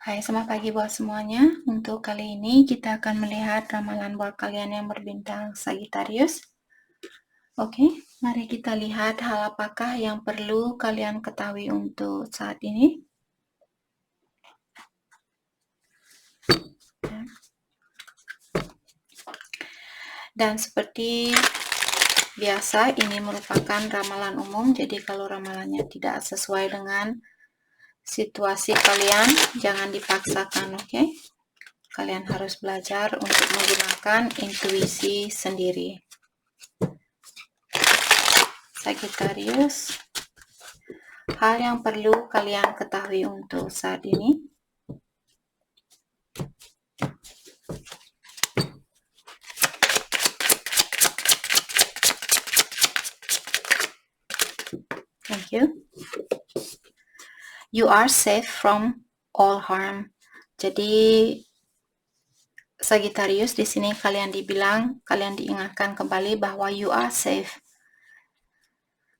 Hai, selamat pagi buat semuanya. Untuk kali ini kita akan melihat ramalan buat kalian yang berbintang Sagittarius. Oke, mari kita lihat hal apakah yang perlu kalian ketahui untuk saat ini. Dan seperti biasa, ini merupakan ramalan umum. Jadi kalau ramalannya tidak sesuai dengan situasi kalian, jangan dipaksakan, oke? Kalian harus belajar untuk menggunakan intuisi sendiri. Sagittarius, hal yang perlu kalian ketahui untuk saat ini. Thank you. You are safe from all harm. Jadi Sagittarius, di sini kalian diingatkan kembali bahwa you are safe.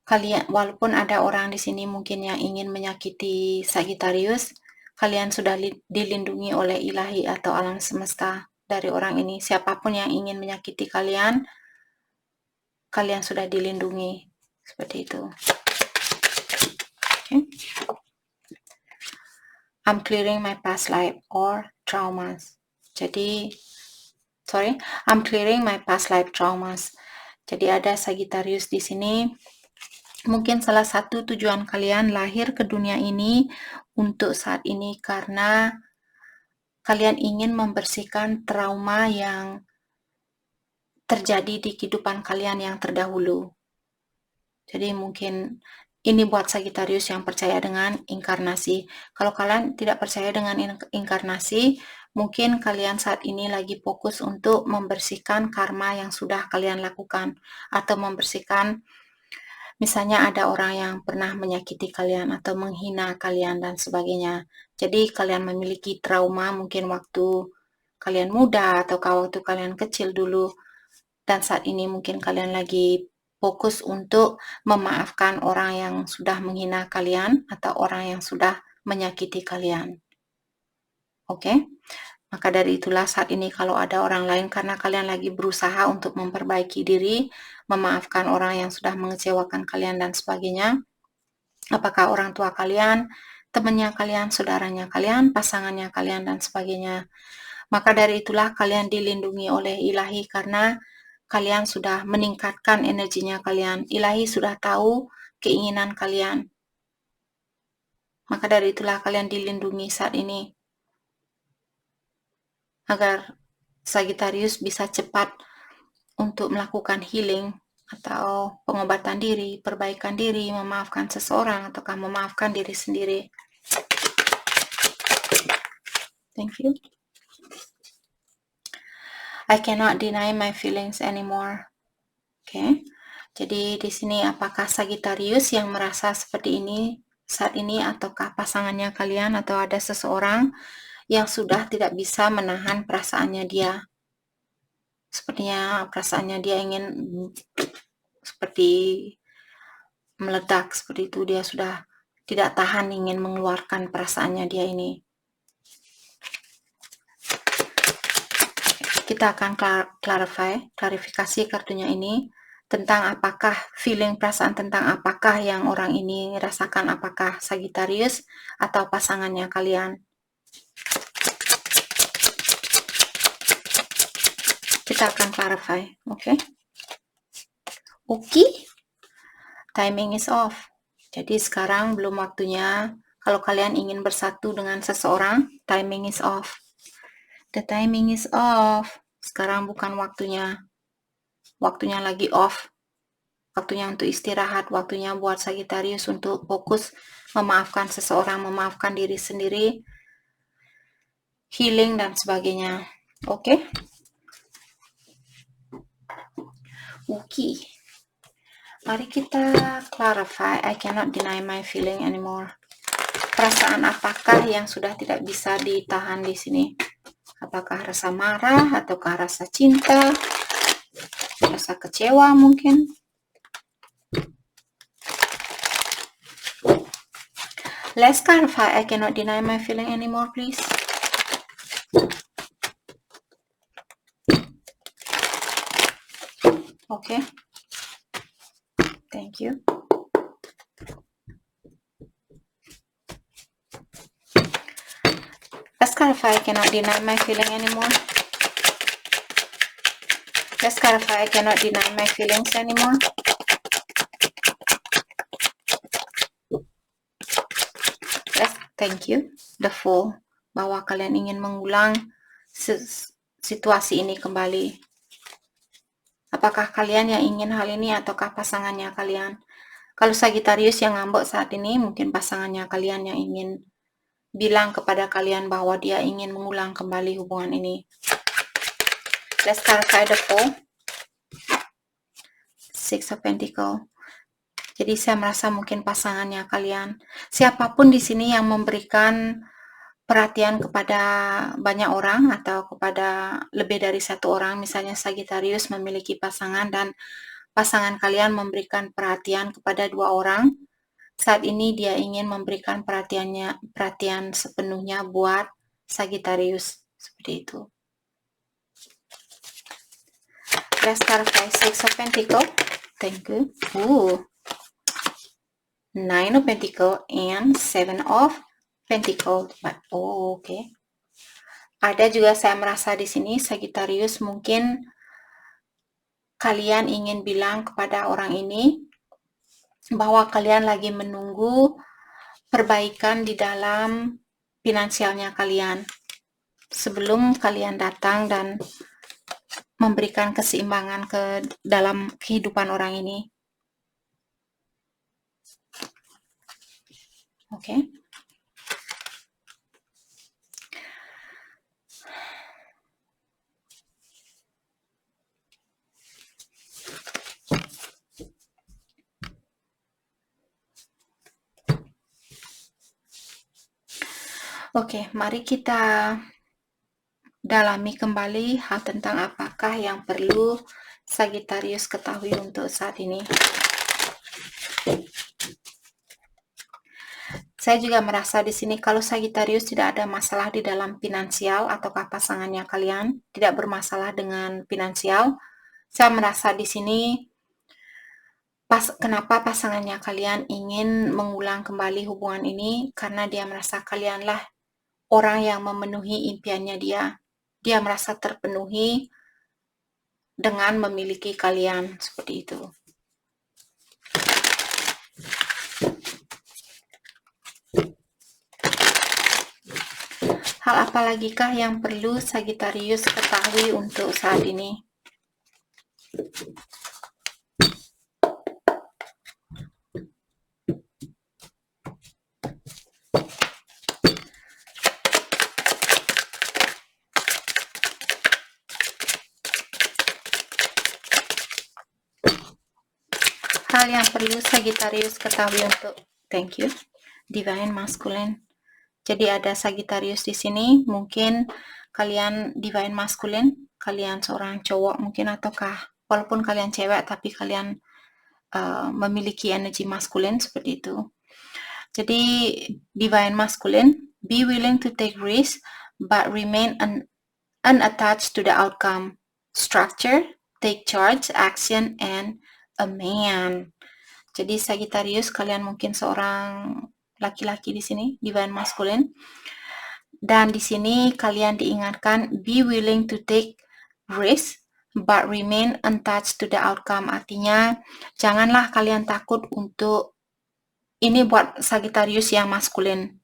Kalian, walaupun ada orang di sini mungkin yang ingin menyakiti Sagittarius, kalian sudah dilindungi oleh ilahi atau alam semesta dari orang ini. Siapapun yang ingin menyakiti kalian, kalian sudah dilindungi. Seperti itu. Okay. I'm clearing my past life or traumas. I'm clearing my past life traumas. Jadi ada Sagittarius di sini. Mungkin salah satu tujuan kalian lahir ke dunia ini untuk saat ini karena kalian ingin membersihkan trauma yang terjadi di kehidupan kalian yang terdahulu. Jadi mungkin ini buat Sagittarius yang percaya dengan inkarnasi. Kalau kalian tidak percaya dengan inkarnasi, mungkin kalian saat ini lagi fokus untuk membersihkan karma yang sudah kalian lakukan. Atau membersihkan, misalnya ada orang yang pernah menyakiti kalian atau menghina kalian dan sebagainya. Jadi kalian memiliki trauma mungkin waktu kalian muda atau waktu kalian kecil dulu. Dan saat ini mungkin kalian lagi fokus untuk memaafkan orang yang sudah menghina kalian atau orang yang sudah menyakiti kalian. Oke? Maka dari itulah saat ini kalau ada orang lain, karena kalian lagi berusaha untuk memperbaiki diri, memaafkan orang yang sudah mengecewakan kalian dan sebagainya. Apakah orang tua kalian, temannya kalian, saudaranya kalian, pasangannya kalian dan sebagainya. Maka dari itulah kalian dilindungi oleh ilahi karena kalian sudah meningkatkan energinya kalian. Ilahi sudah tahu keinginan kalian. Maka dari itulah kalian dilindungi saat ini. Agar Sagittarius bisa cepat untuk melakukan healing atau pengobatan diri, perbaikan diri, memaafkan seseorang ataukah memaafkan diri sendiri. Thank you. I cannot deny my feelings anymore. Oke. Jadi di sini apakah Sagittarius yang merasa seperti ini saat ini ataukah pasangannya kalian atau ada seseorang yang sudah tidak bisa menahan perasaannya dia? Sepertinya perasaannya dia ingin seperti meledak seperti itu, dia sudah tidak tahan ingin mengeluarkan perasaannya dia ini. Kita akan klarifikasi kartunya ini tentang apakah perasaan tentang apakah yang orang ini rasakan, apakah Sagittarius atau pasangannya kalian. Kita akan clarify, oke? Oke. Timing is off. Jadi sekarang belum waktunya. Kalau kalian ingin bersatu dengan seseorang, timing is off. The timing is off. Sekarang bukan waktunya. Waktunya lagi off. Waktunya untuk istirahat. Waktunya buat Sagittarius untuk fokus memaafkan seseorang, memaafkan diri sendiri, healing dan sebagainya. Oke? Oke. Mari kita clarify. I cannot deny my feeling anymore. Perasaan apakah yang sudah tidak bisa ditahan di sini? Apakah rasa marah ataukah rasa cinta? Rasa kecewa mungkin? Let's clarify. I cannot deny my feeling anymore, please. Okay. Thank you. Let's clarify. I cannot deny my feeling anymore. Let's clarify. I cannot deny my feelings anymore. Thank you. The full. Bahwa kalian ingin mengulang situasi ini kembali. Apakah kalian yang ingin hal ini ataukah pasangannya kalian? Kalau Sagittarius yang ngambek saat ini, mungkin pasangannya kalian yang ingin bilang kepada kalian bahwa dia ingin mengulang kembali hubungan ini. Let's clarify the full. Six of Pentacles. Jadi saya merasa mungkin pasangannya kalian, siapapun di sini yang memberikan perhatian kepada banyak orang atau kepada lebih dari satu orang, misalnya Sagittarius memiliki pasangan dan pasangan kalian memberikan perhatian kepada dua orang. Saat ini dia ingin memberikan perhatian sepenuhnya buat Sagittarius, seperti itu. Let's clarify. Six of Pentacles. Thank you. Nine of Pentacles and Seven of Pentacles. Okay. Ada juga saya merasa di sini Sagittarius, mungkin kalian ingin bilang kepada orang ini bahwa kalian lagi menunggu perbaikan di dalam finansialnya kalian sebelum kalian datang dan memberikan keseimbangan ke dalam kehidupan orang ini. Oke. Oke, mari kita dalami kembali hal tentang apakah yang perlu Sagittarius ketahui untuk saat ini. Saya juga merasa di sini kalau Sagittarius tidak ada masalah di dalam finansial ataukah pasangannya kalian tidak bermasalah dengan finansial. Saya merasa di sini kenapa pasangannya kalian ingin mengulang kembali hubungan ini, karena dia merasa kalianlah orang yang memenuhi impiannya dia. Dia merasa terpenuhi dengan memiliki kalian, seperti itu. Hal apa lagikah yang perlu Sagittarius ketahui untuk saat ini? Hal yang perlu Sagittarius ketahui untuk, thank you, Divine Masculine. Jadi ada Sagittarius di sini, mungkin kalian Divine Masculine, kalian seorang cowok mungkin, ataukah walaupun kalian cewek tapi kalian memiliki energi maskulin seperti itu. Jadi Divine Masculine, be willing to take risk but remain unattached to the outcome. Structure, take charge, action, and a man. Jadi Sagittarius, kalian mungkin seorang laki-laki di sini, Divine Masculine. Dan di sini kalian diingatkan be willing to take risk but remain untouched to the outcome. Artinya janganlah kalian takut untuk, ini buat Sagittarius yang maskulin.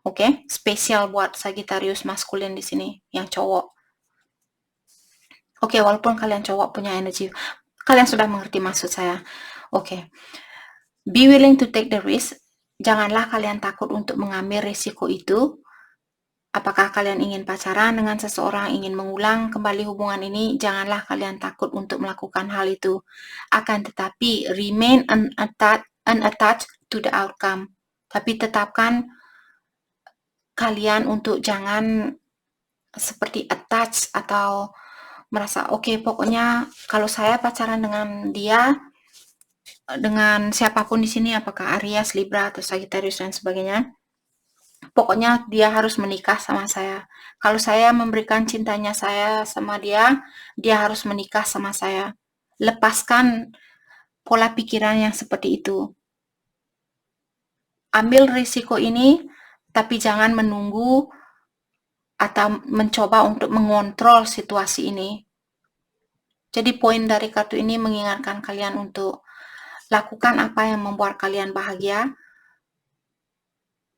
Oke, spesial buat Sagittarius maskulin di sini yang cowok. Oke, walaupun kalian cowok punya energi, kalian sudah mengerti maksud saya. Oke. Be willing to take the risk. Janganlah kalian takut untuk mengambil risiko itu. Apakah kalian ingin pacaran dengan seseorang, ingin mengulang kembali hubungan ini, janganlah kalian takut untuk melakukan hal itu. Akan tetapi, remain unattached to the outcome. Tapi tetapkan kalian untuk jangan seperti attach atau merasa, oke, pokoknya kalau saya pacaran dengan dia, dengan siapapun di sini, apakah Aries, Libra, atau Sagittarius dan sebagainya. Pokoknya dia harus menikah sama saya. Kalau saya memberikan cintanya saya sama dia, dia harus menikah sama saya. Lepaskan pola pikiran yang seperti itu. Ambil risiko ini, tapi jangan menunggu atau mencoba untuk mengontrol situasi ini. Jadi poin dari kartu ini mengingatkan kalian untuk lakukan apa yang membuat kalian bahagia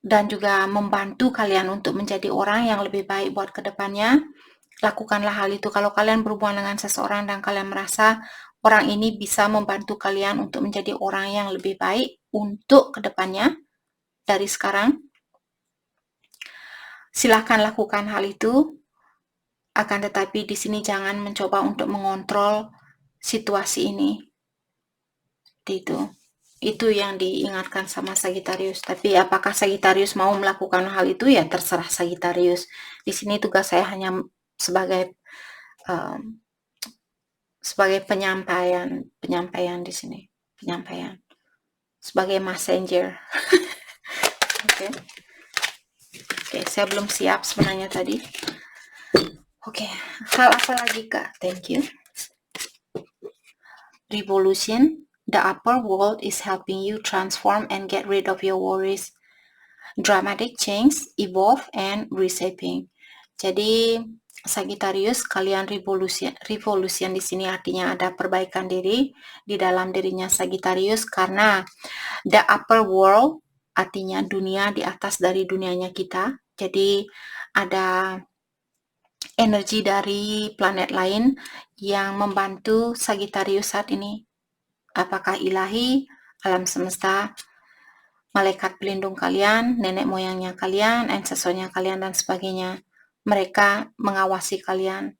dan juga membantu kalian untuk menjadi orang yang lebih baik buat kedepannya. Lakukanlah hal itu. Kalau kalian berhubungan dengan seseorang dan kalian merasa orang ini bisa membantu kalian untuk menjadi orang yang lebih baik untuk kedepannya dari sekarang, silahkan lakukan hal itu. Akan tetapi di sini jangan mencoba untuk mengontrol situasi ini. Itu. Itu yang diingatkan sama Sagittarius. Tapi apakah Sagittarius mau melakukan hal itu, ya terserah Sagittarius. Di sini tugas saya hanya sebagai penyampaian di sini, penyampaian sebagai messenger. Oke. Oke, saya belum siap sebenarnya tadi. Oke, hal apa lagi Kak? Thank you. Revolution. The upper world is helping you transform and get rid of your worries. Dramatic change, evolve, and reshaping. Jadi Sagittarius, kalian revolution di sini artinya ada perbaikan diri di dalam dirinya Sagittarius, karena the upper world artinya dunia di atas dari dunianya kita. Jadi ada energi dari planet lain yang membantu Sagittarius saat ini. Apakah ilahi, alam semesta, malaikat pelindung kalian, nenek moyangnya kalian, ancestornya kalian, dan sebagainya. Mereka mengawasi kalian.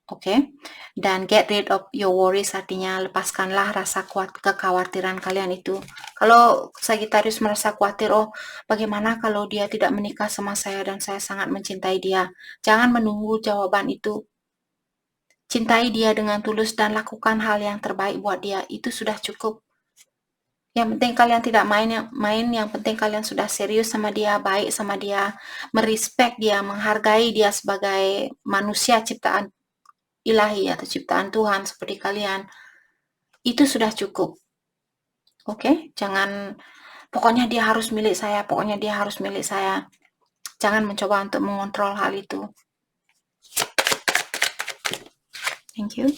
Oke. Dan get rid of your worries artinya lepaskanlah rasa kekhawatiran kalian itu. Kalau Sagittarius merasa khawatir, oh bagaimana kalau dia tidak menikah sama saya dan saya sangat mencintai dia. Jangan menunggu jawaban itu. Cintai dia dengan tulus dan lakukan hal yang terbaik buat dia. Itu sudah cukup. Yang penting kalian tidak main, yang penting kalian sudah serius sama dia, baik sama dia, merespek dia, menghargai dia sebagai manusia ciptaan ilahi atau ciptaan Tuhan seperti kalian. Itu sudah cukup. Oke? Jangan pokoknya dia harus milik saya, pokoknya dia harus milik saya. Jangan mencoba untuk mengontrol hal itu. Thank you.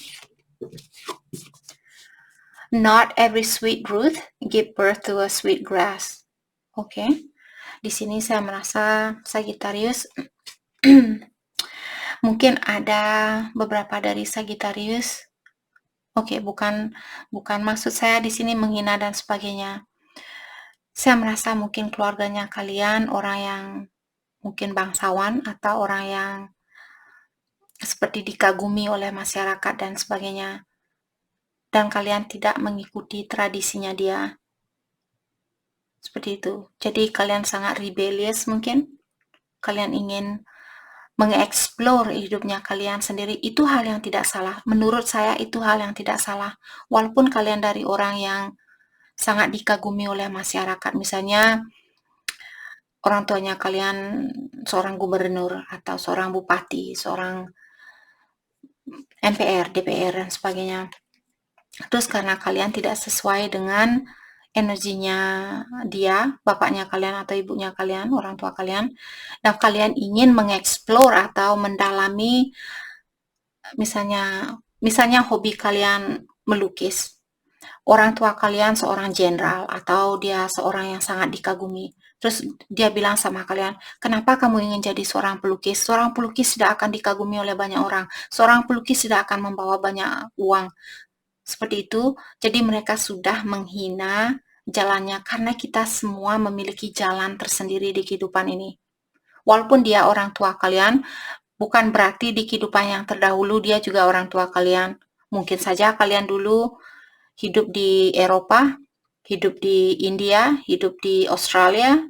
Not every sweet root give birth to a sweet grass. Oke. Di sini saya merasa Sagittarius mungkin ada beberapa dari Sagittarius. Oke, bukan maksud saya di sini menghina dan sebagainya. Saya merasa mungkin keluarganya kalian orang yang mungkin bangsawan atau orang yang seperti dikagumi oleh masyarakat dan sebagainya. Dan kalian tidak mengikuti tradisinya dia. Seperti itu. Jadi kalian sangat rebellious mungkin. Kalian ingin mengeksplor hidupnya kalian sendiri. Itu hal yang tidak salah. Menurut saya itu hal yang tidak salah. Walaupun kalian dari orang yang sangat dikagumi oleh masyarakat. Misalnya orang tuanya kalian seorang gubernur atau seorang bupati, seorang MPR, DPR, dan sebagainya. Terus karena kalian tidak sesuai dengan energinya dia, bapaknya kalian atau ibunya kalian, orang tua kalian, dan kalian ingin mengeksplor atau mendalami, misalnya hobi kalian melukis, orang tua kalian seorang jenderal atau dia seorang yang sangat dikagumi, terus dia bilang sama kalian, kenapa kamu ingin jadi seorang pelukis? Seorang pelukis tidak akan dikagumi oleh banyak orang, seorang pelukis tidak akan membawa banyak uang. Seperti itu, jadi mereka sudah menghina jalannya karena kita semua memiliki jalan tersendiri di kehidupan ini. Walaupun dia orang tua kalian, bukan berarti di kehidupan yang terdahulu dia juga orang tua kalian. Mungkin saja kalian dulu hidup di Eropa, hidup di India, hidup di Australia,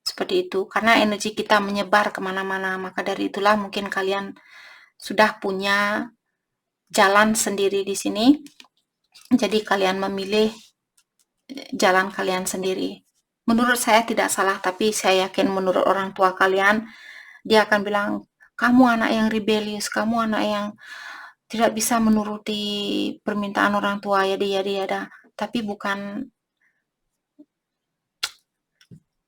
seperti itu. Karena energi kita menyebar kemana-mana, maka dari itulah mungkin kalian sudah punya jalan sendiri di sini. Jadi kalian memilih jalan kalian sendiri. Menurut saya tidak salah, tapi saya yakin menurut orang tua kalian, dia akan bilang, kamu anak yang rebellious, kamu anak yang tidak bisa menuruti permintaan orang tua, yada. Tapi bukan,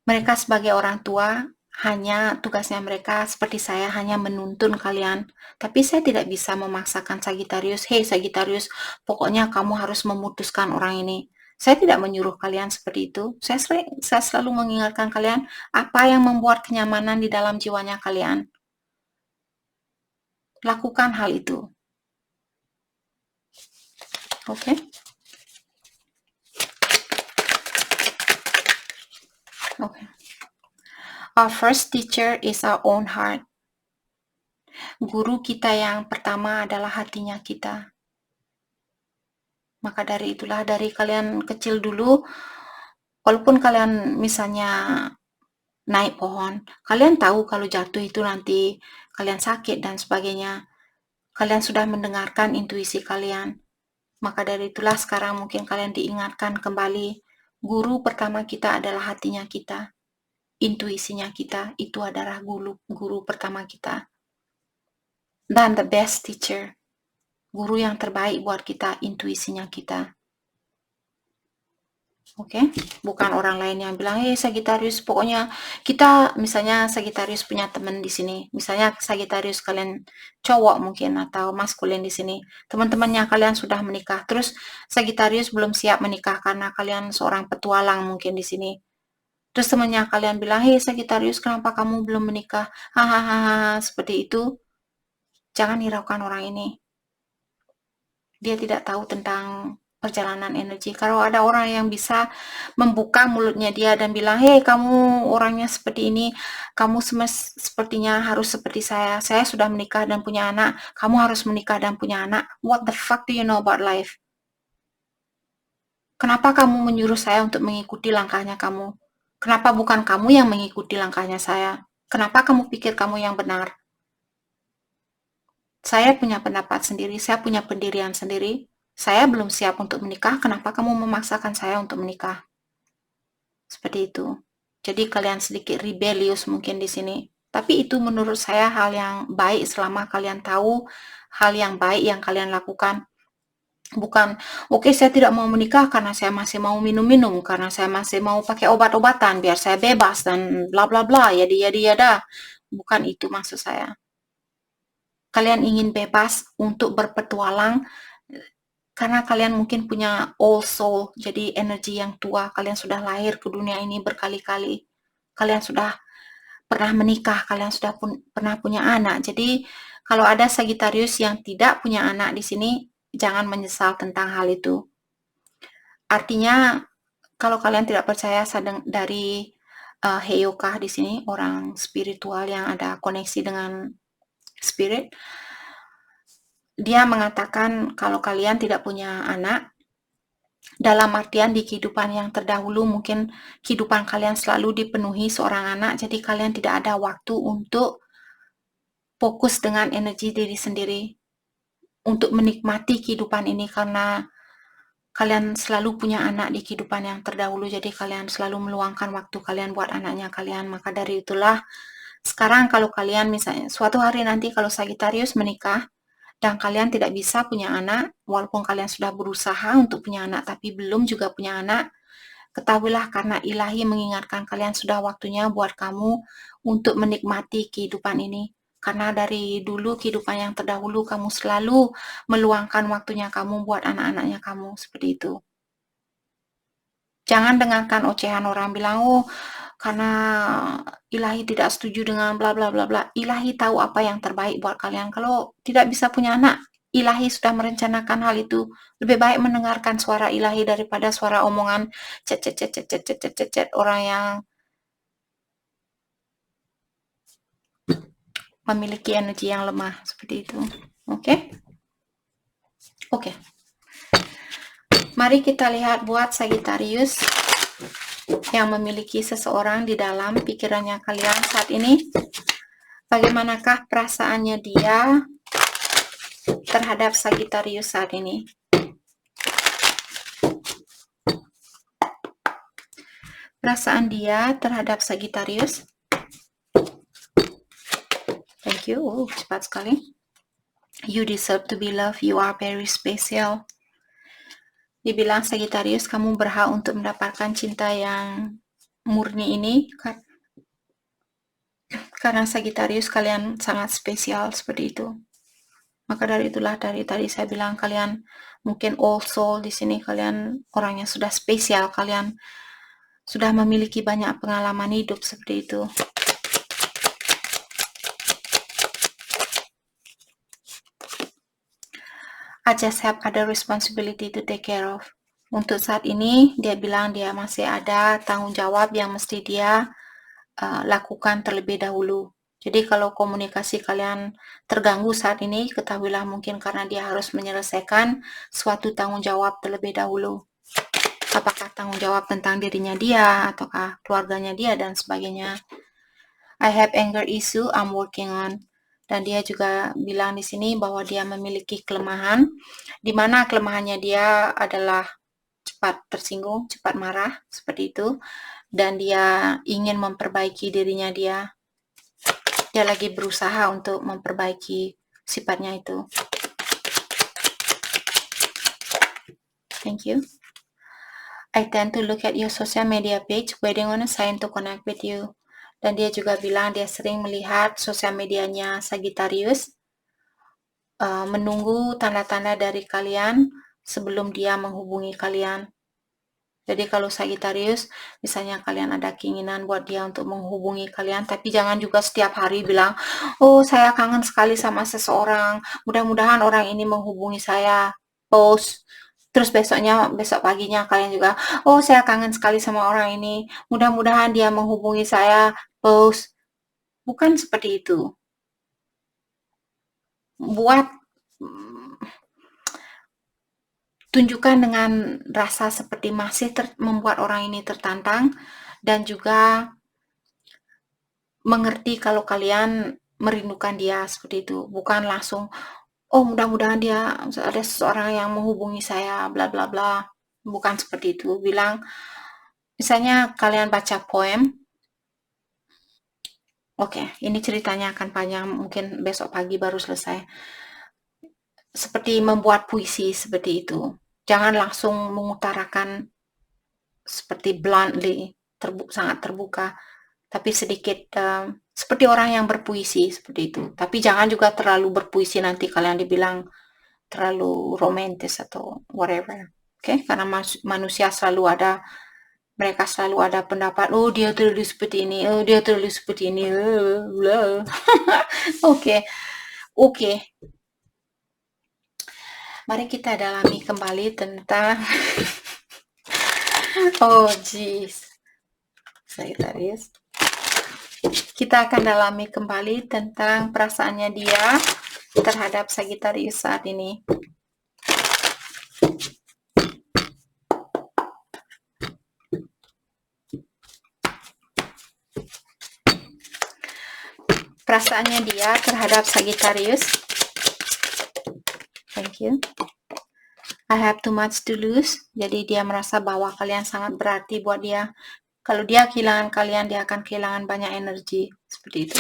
mereka sebagai orang tua, hanya tugasnya mereka seperti saya hanya menuntun kalian. Tapi saya tidak bisa memaksakan Sagittarius, hey Sagittarius, pokoknya kamu harus memutuskan orang ini. Saya tidak menyuruh kalian seperti itu. Saya selalu mengingatkan kalian apa yang membuat kenyamanan di dalam jiwanya kalian. Lakukan hal itu. Oke? Oke. Our first teacher is our own heart. Guru kita yang pertama adalah hatinya kita. Maka dari itulah, dari kalian kecil dulu, walaupun kalian misalnya naik pohon, kalian tahu kalau jatuh itu nanti kalian sakit dan sebagainya. Kalian sudah mendengarkan intuisi kalian. Maka dari itulah sekarang mungkin kalian diingatkan kembali, guru pertama kita adalah hatinya kita. Intuisinya kita, itu adalah guru pertama kita. Dan the best teacher, guru yang terbaik buat kita, intuisinya kita. Oke, bukan orang lain yang bilang, hey Sagittarius, pokoknya kita, misalnya Sagittarius punya teman di sini, misalnya Sagittarius kalian cowok mungkin atau maskulin di sini, teman-temannya kalian sudah menikah, terus Sagittarius belum siap menikah karena kalian seorang petualang mungkin di sini. Terus temannya kalian bilang, hey Sagittarius, kenapa kamu belum menikah? Hahaha, seperti itu. Jangan hiraukan orang ini. Dia tidak tahu tentang perjalanan energi. Kalau ada orang yang bisa membuka mulutnya dia dan bilang, hey kamu orangnya seperti ini, kamu sepertinya harus seperti saya sudah menikah dan punya anak, kamu harus menikah dan punya anak. What the fuck do you know about life? Kenapa kamu menyuruh saya untuk mengikuti langkahnya kamu? Kenapa bukan kamu yang mengikuti langkahnya saya? Kenapa kamu pikir kamu yang benar? Saya punya pendapat sendiri, saya punya pendirian sendiri. Saya belum siap untuk menikah, kenapa kamu memaksakan saya untuk menikah? Seperti itu. Jadi kalian sedikit rebellious mungkin di sini. Tapi itu menurut saya hal yang baik selama kalian tahu hal yang baik yang kalian lakukan. Bukan, oke saya tidak mau menikah karena saya masih mau minum-minum, karena saya masih mau pakai obat-obatan biar saya bebas dan bla bla bla, yada. Bukan itu maksud saya. Kalian ingin bebas untuk berpetualang karena kalian mungkin punya old soul, jadi energi yang tua. Kalian sudah lahir ke dunia ini berkali-kali. Kalian sudah pernah menikah, kalian sudah pernah punya anak. Jadi kalau ada Sagittarius yang tidak punya anak di sini, jangan menyesal tentang hal itu. Artinya kalau kalian tidak percaya dari Heyoka di sini, orang spiritual yang ada koneksi dengan spirit, dia mengatakan kalau kalian tidak punya anak, dalam artian di kehidupan yang terdahulu mungkin kehidupan kalian selalu dipenuhi seorang anak, jadi kalian tidak ada waktu untuk fokus dengan energi diri sendiri untuk menikmati kehidupan ini karena kalian selalu punya anak di kehidupan yang terdahulu, jadi kalian selalu meluangkan waktu kalian buat anaknya kalian. Maka dari itulah sekarang kalau kalian misalnya suatu hari nanti kalau Sagittarius menikah dan kalian tidak bisa punya anak, walaupun kalian sudah berusaha untuk punya anak tapi belum juga punya anak, ketahuilah karena ilahi mengingatkan kalian sudah waktunya buat kamu untuk menikmati kehidupan ini. Karena dari dulu kehidupan yang terdahulu kamu selalu meluangkan waktunya kamu buat anak-anaknya kamu, seperti itu. Jangan dengarkan ocehan orang bilang, oh karena ilahi tidak setuju dengan bla bla bla bla. Ilahi tahu apa yang terbaik buat kalian. Kalau tidak bisa punya anak, ilahi sudah merencanakan hal itu. Lebih baik mendengarkan suara ilahi daripada suara omongan cet orang yang memiliki energi yang lemah seperti itu. Oke? Oke. Mari kita lihat buat Sagittarius yang memiliki seseorang di dalam pikirannya kalian saat ini. Bagaimanakah perasaannya dia terhadap Sagittarius saat ini? perasaan dia terhadap Sagittarius. Thank you. Cepat sekali. You deserve to be loved. You are very special. Dibilang Sagittarius, kamu berhak untuk mendapatkan cinta yang murni ini. Karena Sagittarius kalian sangat spesial seperti itu. Maka dari itulah dari tadi saya bilang kalian mungkin all soul di sini, kalian orang yang sudah spesial, kalian sudah memiliki banyak pengalaman hidup seperti itu. I just have other responsibility to take care of. Untuk saat ini, dia bilang dia masih ada tanggung jawab yang mesti dia lakukan terlebih dahulu. Jadi kalau komunikasi kalian terganggu saat ini, ketahuilah mungkin karena dia harus menyelesaikan suatu tanggung jawab terlebih dahulu. Apakah tanggung jawab tentang dirinya dia, ataukah keluarganya dia, dan sebagainya. I have anger issue, I'm working on. Dan dia juga bilang di sini bahwa dia memiliki kelemahan, di mana kelemahannya dia adalah cepat tersinggung, cepat marah, seperti itu. Dan dia ingin memperbaiki dirinya dia. Dia lagi berusaha untuk memperbaiki sifatnya itu. Thank you. I tend to look at your social media page, waiting on a sign to connect with you. Dan dia juga bilang dia sering melihat sosial medianya Sagittarius, menunggu tanda-tanda dari kalian sebelum dia menghubungi kalian. Jadi kalau Sagittarius, misalnya kalian ada keinginan buat dia untuk menghubungi kalian, tapi jangan juga setiap hari bilang, oh saya kangen sekali sama seseorang, mudah-mudahan orang ini menghubungi saya, post. Terus besok paginya kalian juga, oh saya kangen sekali sama orang ini, mudah-mudahan dia menghubungi saya, post. Bukan seperti itu. Tunjukkan dengan rasa seperti masih membuat orang ini tertantang, dan juga mengerti kalau kalian merindukan dia seperti itu. Bukan langsung, oh mudah-mudahan dia ada seseorang yang menghubungi saya, bla bla bla. Bukan seperti itu. Bilang, misalnya kalian baca poem, oke, ini ceritanya akan panjang, mungkin besok pagi baru selesai. Seperti membuat puisi seperti itu. Jangan langsung mengutarakan seperti bluntly, sangat terbuka, tapi sedikit seperti orang yang berpuisi seperti itu. Tapi jangan juga terlalu berpuisi, nanti kalian dibilang terlalu romantis atau whatever. Oke, karena manusia mereka selalu ada pendapat, oh dia tulis seperti ini, oh dia tulis seperti ini. Oke. Mari kita dalami kembali tentang oh jeez, Sagittarius. Kita akan dalami kembali tentang perasaannya dia terhadap Sagittarius saat ini. Perasaannya dia terhadap Sagittarius. Thank you. I have too much to lose. Jadi dia merasa bahwa kalian sangat berarti buat dia. Kalau dia kehilangan kalian, dia akan kehilangan banyak energi. Seperti itu.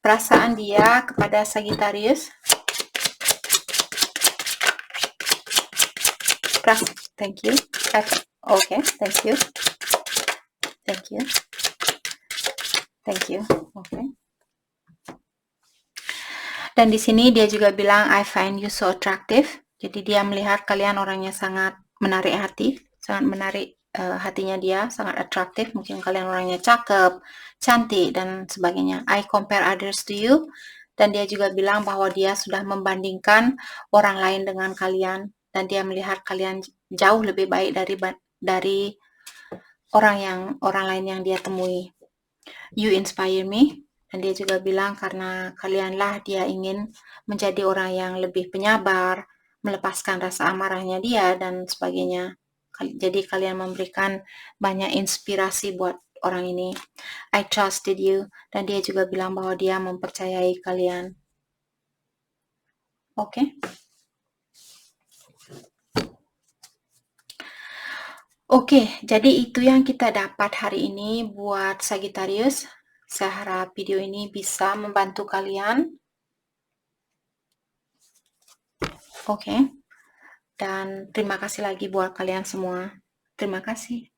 Perasaan dia kepada Sagittarius. Thank you. Okay, thank you. Okay. Dan di sini dia juga bilang, I find you so attractive. Jadi dia melihat kalian orangnya sangat menarik hati, sangat menarik hatinya dia, sangat atraktif. Mungkin kalian orangnya cakep, cantik, dan sebagainya. I compare others to you. Dan dia juga bilang bahwa dia sudah membandingkan orang lain dengan kalian. Dan dia melihat kalian jauh lebih baik dari orang lain yang dia temui. You inspire me. Dan dia juga bilang karena kalianlah dia ingin menjadi orang yang lebih penyabar, melepaskan rasa amarahnya dia, dan sebagainya. Jadi kalian memberikan banyak inspirasi buat orang ini. I trusted you. Dan dia juga bilang bahwa dia mempercayai kalian. Oke. Oke, jadi itu yang kita dapat hari ini buat Sagittarius. Saya harap video ini bisa membantu kalian. Oke, dan terima kasih lagi buat kalian semua. Terima kasih.